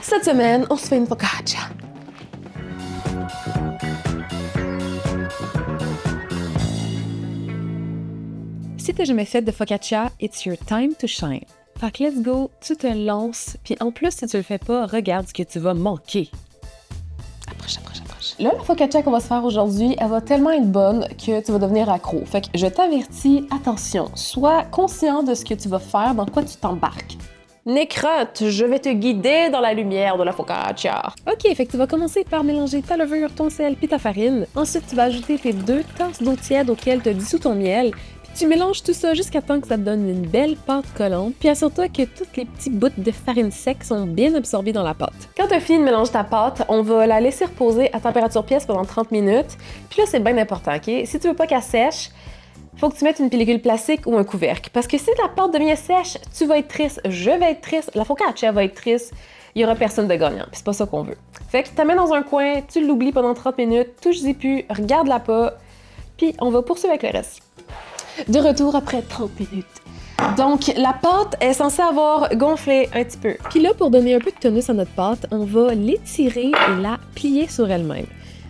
Cette semaine, on se fait une focaccia. Si t'as jamais fait de focaccia, it's your time to shine. Fait que let's go, tu te lances, puis en plus, si tu le fais pas, regarde ce que tu vas manquer. Approche. Là, la focaccia qu'on va se faire aujourd'hui, elle va tellement être bonne que tu vas devenir accro. Fait que je t'avertis, attention, sois conscient de ce que tu vas faire, dans quoi tu t'embarques. Nécrotte, je vais te guider dans la lumière de la focaccia. Ok, fait que tu vas commencer par mélanger ta levure, ton sel puis ta farine. Ensuite, tu vas ajouter tes 2 tasses d'eau tiède auxquelles tu dissous ton miel. Puis tu mélanges tout ça jusqu'à temps que ça te donne une belle pâte collante. Puis assure-toi que tous les petits bouts de farine sec sont bien absorbés dans la pâte. Quand tu as fini de mélanger ta pâte, on va la laisser reposer à température pièce pendant 30 minutes. Puis là, c'est bien important, ok? Si tu veux pas qu'elle sèche, faut que tu mettes une pellicule plastique ou un couvercle. Parce que si la pâte devient sèche, tu vas être triste, je vais être triste, la focaccia va être triste, il y aura personne de gagnant. Puis c'est pas ça qu'on veut. Fait que tu la mets dans un coin, tu l'oublies pendant 30 minutes, touche-y plus, regarde-la pas, puis on va poursuivre avec le reste. De retour après 30 minutes. Donc, la pâte est censée avoir gonflé un petit peu. Puis là, pour donner un peu de tonus à notre pâte, on va l'étirer et la plier sur elle-même.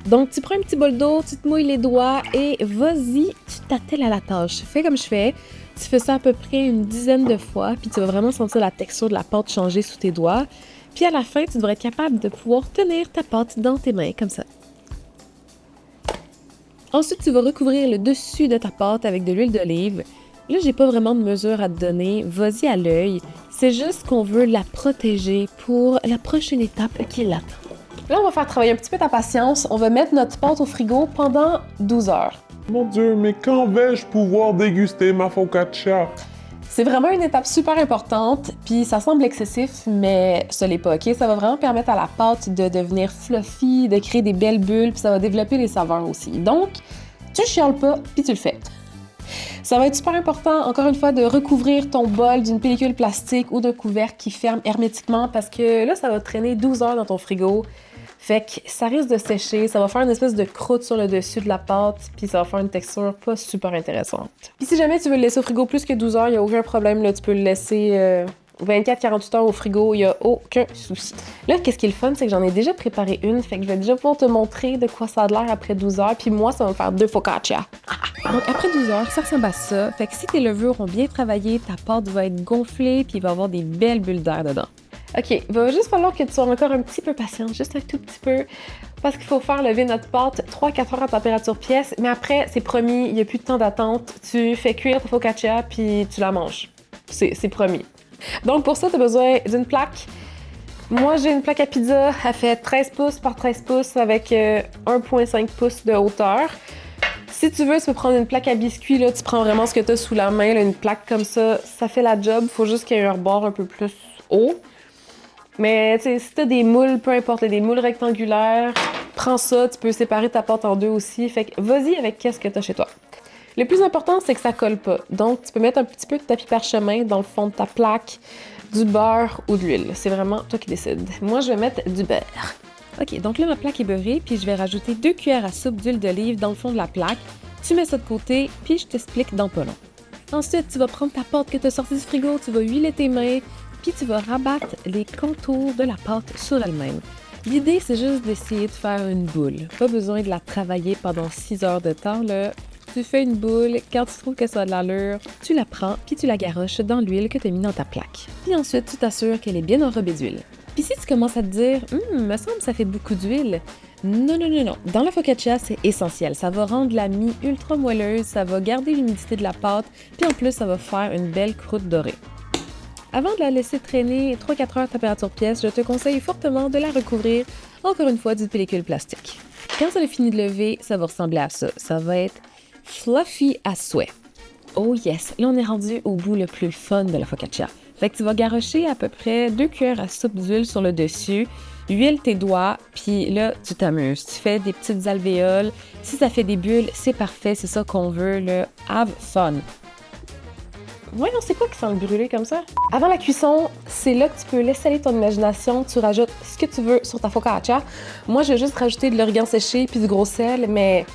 Donc, tu prends un petit bol d'eau, tu te mouilles les doigts et vas-y, tu t'attelles à la tâche. Fais comme je fais. Tu fais ça à peu près une dizaine de fois, puis tu vas vraiment sentir la texture de la pâte changer sous tes doigts. Puis à la fin, tu devrais être capable de pouvoir tenir ta pâte dans tes mains, comme ça. Ensuite, tu vas recouvrir le dessus de ta pâte avec de l'huile d'olive. Là, j'ai pas vraiment de mesure à te donner. Vas-y à l'œil. C'est juste qu'on veut la protéger pour la prochaine étape qui l'attend. Là, on va faire travailler un petit peu ta patience. On va mettre notre pâte au frigo pendant 12 heures. Mon Dieu, mais quand vais-je pouvoir déguster ma focaccia? C'est vraiment une étape super importante, puis ça semble excessif, mais ce l'est pas, ok? Ça va vraiment permettre à la pâte de devenir fluffy, de créer des belles bulles, puis ça va développer les saveurs aussi. Donc, tu chiales pas, puis tu le fais. Ça va être super important, encore une fois, de recouvrir ton bol d'une pellicule plastique ou d'un couvercle qui ferme hermétiquement parce que là, ça va traîner 12 heures dans ton frigo. Fait que ça risque de sécher, ça va faire une espèce de croûte sur le dessus de la pâte, puis ça va faire une texture pas super intéressante. Puis si jamais tu veux le laisser au frigo plus que 12 heures, il n'y a aucun problème, là, tu peux le laisser 24-48 heures au frigo, il n'y a aucun souci. Là, qu'est-ce qui est le fun, c'est que j'en ai déjà préparé une, fait que je vais déjà pouvoir te montrer de quoi ça a l'air après 12 heures, puis moi, ça va me faire 2 focaccia. Donc après 12 heures, ça ressemble à ça. Fait que si tes levures ont bien travaillé, ta pâte va être gonflée, puis il va y avoir des belles bulles d'air dedans. OK, il va juste falloir que tu sois encore un petit peu patiente, juste un tout petit peu, parce qu'il faut faire lever notre pâte 3-4 heures à température pièce, mais après, c'est promis, il n'y a plus de temps d'attente, tu fais cuire ta focaccia, puis tu la manges. C'est promis. Donc pour ça, tu as besoin d'une plaque. Moi, j'ai une plaque à pizza, elle fait 13 pouces par 13 pouces avec 1,5 pouces de hauteur. Si tu veux, tu peux prendre une plaque à biscuits, là, tu prends vraiment ce que tu as sous la main, là, une plaque comme ça fait la job, il faut juste qu'il y ait un rebord un peu plus haut. Mais tu sais, si t'as des moules, peu importe, des moules rectangulaires, prends ça, tu peux séparer ta pâte en deux aussi. Fait que vas-y avec qu'est-ce que t'as chez toi. Le plus important, c'est que ça colle pas. Donc, tu peux mettre un petit peu de tapis parchemin dans le fond de ta plaque, du beurre ou de l'huile. C'est vraiment toi qui décides. Moi, je vais mettre du beurre. OK, donc là, ma plaque est beurrée, puis je vais rajouter 2 cuillères à soupe d'huile d'olive dans le fond de la plaque. Tu mets ça de côté, puis je t'explique dans pas long. Ensuite, tu vas prendre ta pâte que tu as sortie du frigo, tu vas huiler tes mains, puis tu vas rabattre les contours de la pâte sur elle-même. L'idée, c'est juste d'essayer de faire une boule. Pas besoin de la travailler pendant 6 heures de temps, là. Tu fais une boule, quand tu trouves que ça a de l'allure, tu la prends, puis tu la garoches dans l'huile que tu as mis dans ta plaque. Puis ensuite, tu t'assures qu'elle est bien enrobée d'huile. Puis si tu commences à te dire « me semble que ça fait beaucoup d'huile », non. Dans la focaccia, c'est essentiel. Ça va rendre la mie ultra moelleuse, ça va garder l'humidité de la pâte, puis en plus, ça va faire une belle croûte dorée. Avant de la laisser traîner 3-4 heures à température pièce, je te conseille fortement de la recouvrir, encore une fois, d'une pellicule plastique. Quand ça a fini de lever, ça va ressembler à ça. Ça va être fluffy à souhait. Oh yes! Là, on est rendu au bout le plus fun de la focaccia. Fait que tu vas garrocher à peu près 2 cuillères à soupe d'huile sur le dessus, huile tes doigts, puis là, tu t'amuses. Tu fais des petites alvéoles. Si ça fait des bulles, c'est parfait, c'est ça qu'on veut, le have fun. Voyons, c'est quoi qui sent le brûlé comme ça? Avant la cuisson, c'est là que tu peux laisser aller ton imagination. Tu rajoutes ce que tu veux sur ta focaccia. Moi, je vais juste rajouter de l'origan séché puis du gros sel, mais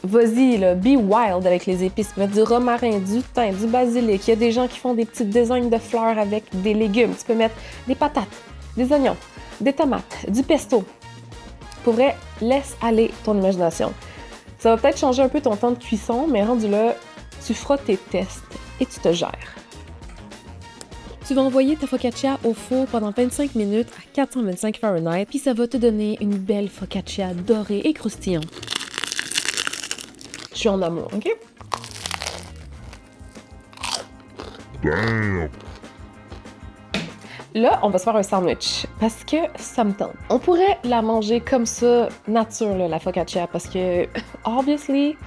vas-y, là, be wild avec les épices. Tu peux mettre du romarin, du thym, du basilic. Il y a des gens qui font des petits designs de fleurs avec des légumes. Tu peux mettre des patates, des oignons, des tomates, du pesto. Pour vrai, laisse aller ton imagination. Ça va peut-être changer un peu ton temps de cuisson, mais rendu là, tu feras tes tests et tu te gères. Tu vas envoyer ta focaccia au four pendant 25 minutes à 425 Fahrenheit, puis ça va te donner une belle focaccia dorée et croustillante. Je suis en amour, OK? Damn! Là, on va se faire un sandwich parce que ça me tente. On pourrait la manger comme ça, nature, là, la focaccia, parce que, obviously,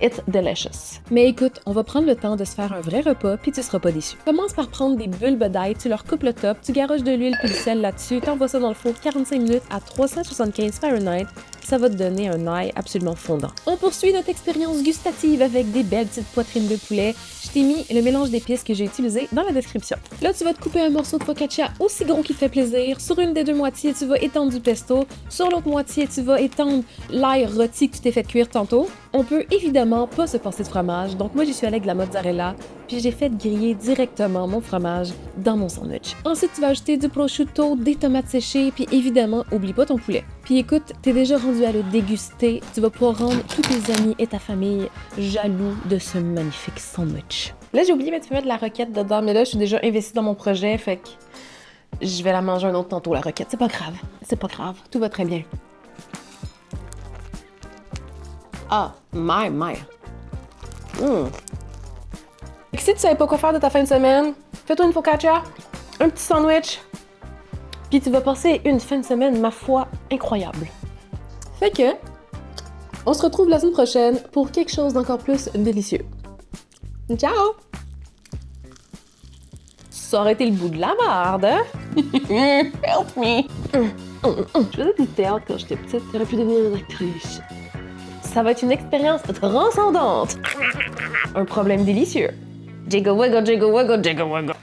it's delicious. Mais écoute, on va prendre le temps de se faire un vrai repas, puis tu seras pas déçu. Commence par prendre des bulbes d'ail, tu leur coupes le top, tu garoches de l'huile puis du sel là-dessus, t'envoies ça dans le four 45 minutes à 375 Fahrenheit, ça va te donner un ail absolument fondant. On poursuit notre expérience gustative avec des belles petites poitrines de poulet. Je t'ai mis le mélange d'épices que j'ai utilisé dans la description. Là, tu vas te couper un morceau de focaccia aussi gros qu'il te fait plaisir. Sur une des deux moitiés, tu vas étendre du pesto. Sur l'autre moitié, tu vas étendre l'ail rôti que tu t'es fait cuire tantôt. On peut évidemment pas se passer de fromage, donc moi j'y suis allée avec de la mozzarella, puis j'ai fait griller directement mon fromage dans mon sandwich. Ensuite, tu vas ajouter du prosciutto, des tomates séchées, puis évidemment, oublie pas ton poulet. Puis écoute, t'es déjà rendu à le déguster, tu vas pouvoir rendre tous tes amis et ta famille jaloux de ce magnifique sandwich. Là, j'ai oublié, mais tu peux mettre de la roquette dedans, mais là, je suis déjà investie dans mon projet, fait que je vais la manger un autre tantôt, la roquette. C'est pas grave, tout va très bien. Ah, my. Et si tu savais pas quoi faire de ta fin de semaine, fais-toi une focaccia, un petit sandwich, puis tu vas passer une fin de semaine, ma foi, incroyable. Fait que, on se retrouve la semaine prochaine pour quelque chose d'encore plus délicieux. Ciao! Ça aurait été le bout de la merde, hein? Help me! Je faisais du théâtre quand j'étais petite, j'aurais pu devenir une actrice. Ça va être une expérience transcendante. Un problème délicieux. Jiggle wiggle, jiggle wiggle, jiggle wiggle.